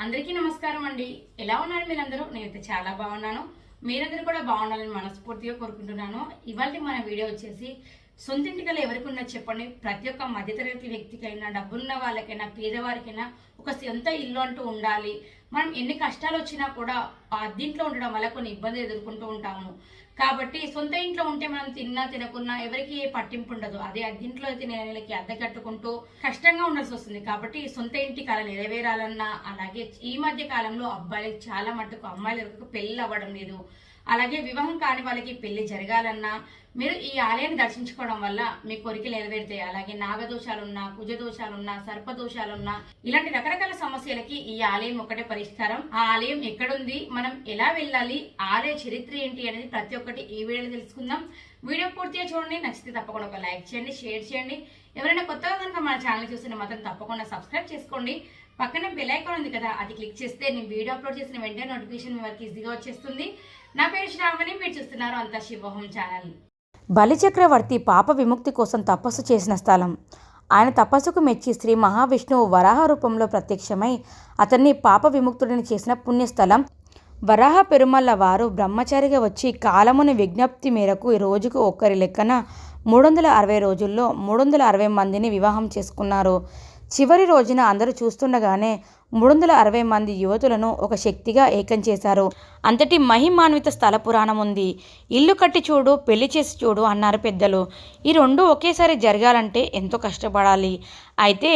అందరికీ నమస్కారం అండి. ఎలా ఉన్నారు మీరందరూ? నేనైతే చాలా బాగున్నాను. మీరందరూ కూడా బాగుండాలని మనస్ఫూర్తిగా కోరుకుంటున్నాను. ఇవాళ మన వీడియో వచ్చేసి సొంతింటి కల ఎవరికి ఉన్నా చెప్పండి. ప్రతి ఒక్క మధ్యతరగతి వ్యక్తికైనా, డబ్బున్న వాళ్ళకైనా, పేదవారికైనా ఒక సొంత ఇల్లు అంటూ ఉండాలి. మనం ఎన్ని కష్టాలు వచ్చినా కూడా అద్దీంట్లో ఉండడం వల్ల కొన్ని ఇబ్బందులు ఎదుర్కొంటూ ఉంటాము. కాబట్టి సొంత ఇంట్లో ఉంటే మనం తిన్నా తినకున్నా ఎవరికి ఏ పట్టింపు ఉండదు. అదే అద్దీంట్లో అయితే నెలకి అద్దె కట్టుకుంటూ కష్టంగా ఉండాల్సి వస్తుంది. కాబట్టి సొంత ఇంటి కళ నెరవేరాలన్నా, అలాగే ఈ మధ్య కాలంలో అబ్బాయిలకు చాలా మట్టుకు అమ్మాయిలకు పెళ్లి అవ్వడం లేదు. అలాగే వివాహం కాని వాళ్ళకి పెళ్లి జరగాలన్నా మీరు ఈ ఆలయాన్ని దర్శించుకోవడం వల్ల మీ కోరికలు నెరవేరుతాయి. అలాగే నాగదోషాలున్నా, కుజదోషాలున్నా, సర్పదోషాలున్నా, ఇలాంటి రకరకాల సమస్యలకి ఈ ఆలయం ఒకటే పరిష్కారం. ఆ ఆలయం ఎక్కడుంది, మనం ఎలా వెళ్ళాలి, ఆలయ చరిత్ర ఏంటి అనేది ప్రతి ఒక్కటి ఈ వీడియోలో తెలుసుకుందాం. వీడియో పూర్తిగా చూడండి. నచ్చితే తప్పకుండా ఒక లైక్ చేయండి, షేర్ చేయండి. ఎవరైనా కొత్తగా కనుక మన ఛానల్ చూసిన మాత్రం తప్పకుండా సబ్స్క్రైబ్ చేసుకోండి. పక్కన బెల్ ఐకాన్ ఉంది కదా, అది క్లిక్ చేస్తే నేను వీడియో అప్లోడ్ చేసిన వెంటనే నోటిఫికేషన్ మీ వరకు ఈజీగా వచ్చేస్తుంది. నా పేరు శ్రావణి, మీరు చూస్తున్నారు అంతా శివోహం ఛానల్. బలిచక్రవర్తి పాప విముక్తి కోసం తపస్సు చేసిన స్థలం. ఆయన తపస్సుకు మెచ్చి శ్రీ మహావిష్ణువు వరాహ రూపంలో ప్రత్యక్షమై అతన్ని పాప విముక్తుడిని చేసిన పుణ్యస్థలం. వరాహ పెరుమల్ల వారు బ్రహ్మచారిగా వచ్చి కాలముని విజ్ఞప్తి మేరకు రోజుకు ఒక్కరి లెక్కన 360 రోజుల్లో 360 మందిని వివాహం చేసుకున్నారు. చివరి రోజున అందరూ చూస్తుండగానే 360 మంది యువతులను ఒక శక్తిగా ఏకం చేశారు. అంతటి మహిమాన్విత స్థల పురాణం ఉంది. ఇల్లు కట్టి చూడు, పెళ్లి చేసి చూడు అన్నారు పెద్దలు. ఈ రెండు ఒకేసారి జరగాలంటే ఎంతో కష్టపడాలి. అయితే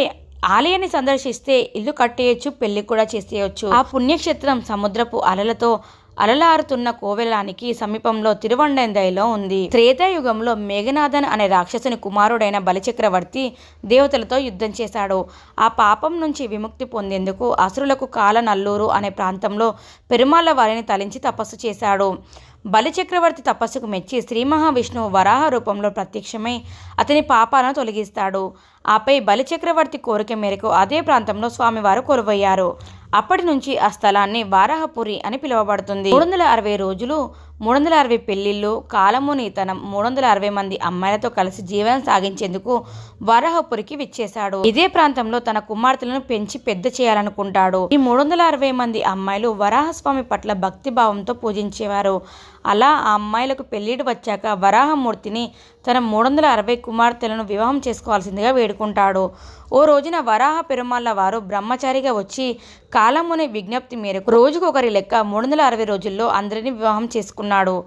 ఆలయాన్ని సందర్శిస్తే ఇల్లు కట్టేయచ్చు, పెళ్లి కూడా చేసేయచ్చు. ఆ పుణ్యక్షేత్రం సముద్రపు అలలతో అలలారుతున్న కోవెలానికి సమీపంలో తిరువణ్ణెందైలో ఉంది. త్రేతాయుగంలో మేఘనాథన్ అనే రాక్షసుని కుమారుడైన బలిచక్రవర్తి దేవతలతో యుద్ధం చేశాడు. ఆ పాపం నుంచి విముక్తి పొందేందుకు అసురులకు కాలనల్లూరు అనే ప్రాంతంలో పెరుమాళ్ళ వారిని తలించి తపస్సు చేశాడు. బలిచక్రవర్తి తపస్సుకు మెచ్చి శ్రీ మహావిష్ణువు వరాహ రూపంలో ప్రత్యక్షమై అతని పాపాలను తొలగిస్తాడు. ఆపై బలిచక్రవర్తి కోరిక మేరకు అదే ప్రాంతంలో స్వామివారు కొలువయ్యారు. అప్పటి నుంచి ఆ స్థలాన్ని వారాహపురి అని పిలువబడుతుంది. 360 రోజులు 360 పెళ్లిళ్ళు, కాలముని తన 360 మంది అమ్మాయిలతో కలిసి జీవనం సాగించేందుకు వారాహపురికి విచ్చేశాడు. ఇదే ప్రాంతంలో తన కుమార్తెలను పెంచి పెద్ద చేయాలనుకుంటాడు. ఈ 360 మంది అమ్మాయిలు వరాహస్వామి పట్ల భక్తిభావంతో పూజించేవారు. అలా ఆ అమ్మాయిలకు పెళ్లిడు వచ్చాక వరాహమూర్తిని తన 360 కుమార్తెలను వివాహం చేసుకోవాల్సిందిగా వేడుకుంటాడు. ఓ రోజున వరాహ పెరుమాళ్ళ వారు బ్రహ్మచారిగా వచ్చి కాలముని విజ్ఞప్తి మేరకు రోజుకొకరి లెక్క 360 రోజుల్లో అందరినీ వివాహం చేసుకున్నాడు.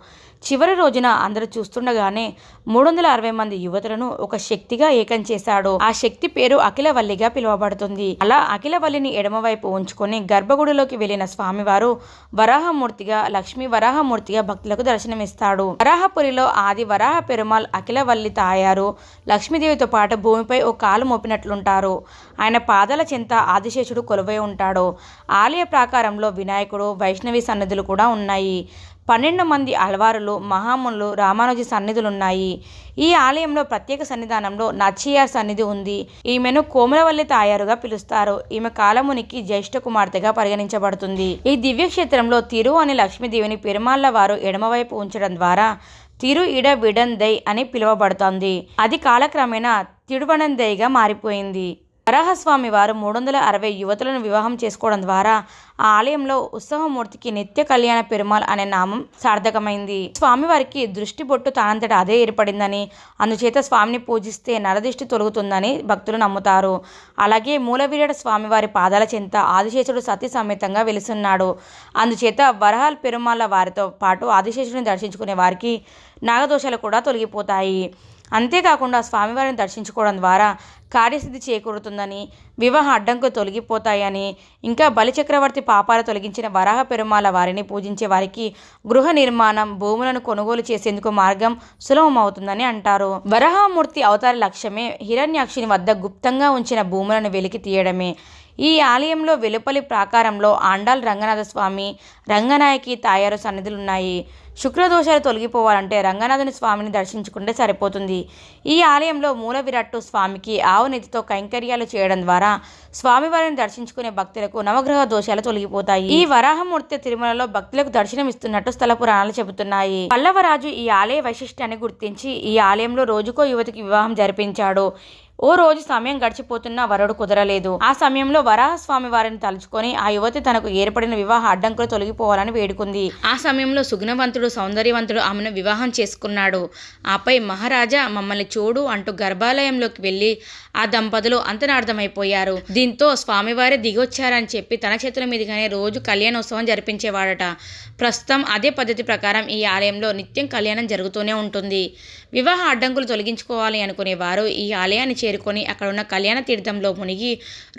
చివరి రోజున అందరూ చూస్తుండగానే 360 మంది యువతులను ఒక శక్తిగా ఏకం చేశాడు. ఆ శక్తి పేరు అఖిలవల్లిగా పిలువబడుతుంది. అలా అఖిలవల్లిని ఎడమవైపు ఉంచుకొని గర్భగుడిలోకి వెళ్లిన స్వామివారు వరాహమూర్తిగా, లక్ష్మీ వరాహమూర్తిగా భక్తులకు దర్శనమిస్తాడు. వరాహపురిలో ఆది వరాహ పెరుమాళ్ అఖిలవల్లి తాయారు లక్ష్మీదేవితో పాటు భూమిపై ఓ కాలు మోపినట్లుంటారు. ఆయన పాదాల చెంత ఆదిశేషుడు కొలువై ఉంటాడు. ఆలయ ప్రాకారంలో వినాయకుడు, వైష్ణవి సన్నిధులు కూడా ఉన్నాయి. 12 మంది అల్వారులు, మహామునులు, రామానుజ సన్నిధులున్నాయి. ఈ ఆలయంలో ప్రత్యేక సన్నిధానంలో నచ్చియార్ సన్నిధి ఉంది. ఈమెను కోమలవల్లి తాయారుగా పిలుస్తారు. ఈమె కాలమునికి జ్యేష్ఠ కుమార్తెగా పరిగణించబడుతుంది. ఈ దివ్యక్షేత్రంలో తిరు అనే లక్ష్మీదేవిని పెరుమాళ్ళ వారు ఎడమవైపు ఉంచడం ద్వారా తిరు ఇడ విడందై అని పిలువబడుతుంది. అది కాలక్రమేణా తిడువనందైగా మారిపోయింది. వరాహస్వామి వారు 360 యువతులను వివాహం చేసుకోవడం ద్వారా ఆ ఆలయంలో ఉత్సవమూర్తికి నిత్య కళ్యాణ పెరుమాళ్ అనే నామం సార్థకమైంది. స్వామివారికి దృష్టి బొట్టు తానంతట అదే ఏర్పడిందని, అందుచేత స్వామిని పూజిస్తే నరదృష్టి తొలగుతుందని భక్తులు నమ్ముతారు. అలాగే మూలవీరడ స్వామివారి పాదాల చెంత ఆదిశేషుడు సతీ సమేతంగా వెలుస్తున్నాడు. అందుచేత వరహాల్ పెరుమాళ్ళ వారితో పాటు ఆదిశేషుడిని దర్శించుకునే వారికి నాగదోషాలు కూడా తొలగిపోతాయి. అంతేకాకుండా స్వామివారిని దర్శించుకోవడం ద్వారా కార్యసిద్ధి చేకూరుతుందని, వివాహ అడ్డంకులు తొలగిపోతాయని, ఇంకా బలిచక్రవర్తి పాపాలు తొలగించిన వరాహ పెరుమాళ్ళ వారిని పూజించే వారికి గృహ నిర్మాణం, భూములను కొనుగోలు చేసేందుకు మార్గం సులభమవుతుందని అంటారు. వరాహమూర్తి అవతార లక్ష్యమే హిరణ్యాక్షుని వద్ద గుప్తంగా ఉంచిన భూములను వెలికి తీయడమే. ఈ ఆలయంలో వెలుపలి ప్రాకారంలో ఆండాల్ రంగనాథ స్వామి, రంగనాయకి తాయారు సన్నిధులున్నాయి. శుక్రదోషాలు తొలగిపోవాలంటే రంగనాథుని స్వామిని దర్శించుకుంటే సరిపోతుంది. ఈ ఆలయంలో మూల విరాట్టు స్వామికి ఆవు నెత్తితో కైంకర్యాలు చేయడం ద్వారా స్వామివారిని దర్శించుకునే భక్తులకు నవగ్రహ దోషాలు తొలగిపోతాయి. ఈ వరాహమూర్తి తిరుమలలో భక్తులకు దర్శనం ఇస్తున్నట్టు స్థల పురాణాలు చెబుతున్నాయి. పల్లవరాజు ఈ ఆలయ వైశిష్ట్యాన్ని గుర్తించి ఈ ఆలయంలో రోజుకో యువతికి వివాహం జరిపించాడు. ఓ రోజు సమయం గడిచిపోతున్నా వరుడు కుదరలేదు. ఆ సమయంలో వరాహస్వామి వారిని తలుచుకొని ఆ యువతి తనకు ఏర్పడిన వివాహ అడ్డంకులు తొలగిపోవాలని వేడుకుంది. ఆ సమయంలో సుగుణవంతుడు సౌందర్యవంతుడు ఆమెను వివాహం చేసుకున్నాడు. ఆపై మహారాజా మమ్మల్ని చూడు అంటూ గర్భాలయంలోకి వెళ్లి ఆ దంపతులు అంతనార్థమైపోయారు. దీంతో స్వామివారే దిగొచ్చారని చెప్పి తన చేతుల మీదుగానే రోజు కళ్యాణోత్సవం జరిపించేవాడట. ప్రస్తుతం అదే పద్ధతి ప్రకారం ఈ ఆలయంలో నిత్యం కళ్యాణం జరుగుతూనే ఉంటుంది. వివాహ అడ్డంకులు తొలగించుకోవాలి అనుకునేవారు ఈ ఆలయాన్ని చేరుకొని అక్కడ ఉన్న కళ్యాణ తీర్థంలో మునిగి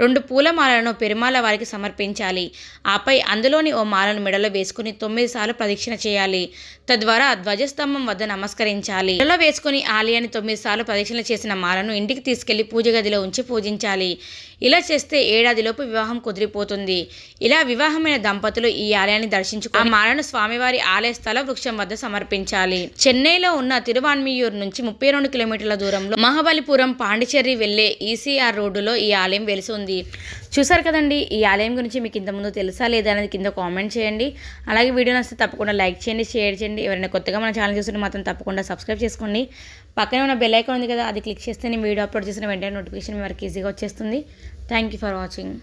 2 పూలమాలను పెరుమాళ వారికి సమర్పించాలి. ఆపై అందులోని ఓ మాలను మెడలో వేసుకుని 9 సార్లు ప్రదక్షిణ చేయాలి. తద్వారా ధ్వజస్తంభం వద్ద నమస్కరించాలి. మెడలో వేసుకుని ఆలయాన్ని 9 సార్లు ప్రదక్షిణ చేసిన మాలను ఇంటికి తీసుకెళ్లి పూజ గదిలో ఉంచి పూజించాలి. ఇలా చేస్తే ఏడాదిలోపు వివాహం కుదిరిపోతుంది. ఇలా వివాహమైన దంపతులు ఈ ఆలయాన్ని దర్శించుకుని ఆ మాలను స్వామివారి ఆలయ స్థల వృక్షం వద్ద సమర్పించాలి. చెన్నైలో ఉన్న తిరువాన్మియూర్ నుంచి 32 కిలోమీటర్ల దూరంలో మహాబలిపురం పాండిచేరి వెళ్లే ఈసీఆర్ రోడ్డులో ఈ ఆలయం వెలిసి ఉంది. చూసారు కదండి, ఈ ఆలయం గురించి మీకు ఇంతకుముందు తెలుసా లేదా అనేది కింద కామెంట్ చేయండి. అలాగే వీడియో నచ్చితే తప్పకుండా లైక్ చేయండి, షేర్ చేయండి. ఎవరైనా కొత్తగా మన ఛానల్ చూస్తుంటే మాత్రం తప్పకుండా సబ్స్క్రైబ్ చేసుకోండి. పక్కనే ఉన్న బెల్ ఐకాన్ ఉంది కదా, అది క్లిక్ చేస్తే నేను వీడియో అప్లోడ్ చేసిన వెంటనే నోటిఫికేషన్ మీ వరకు ఈజీగా వచ్చేస్తుంది. Thank you for watching.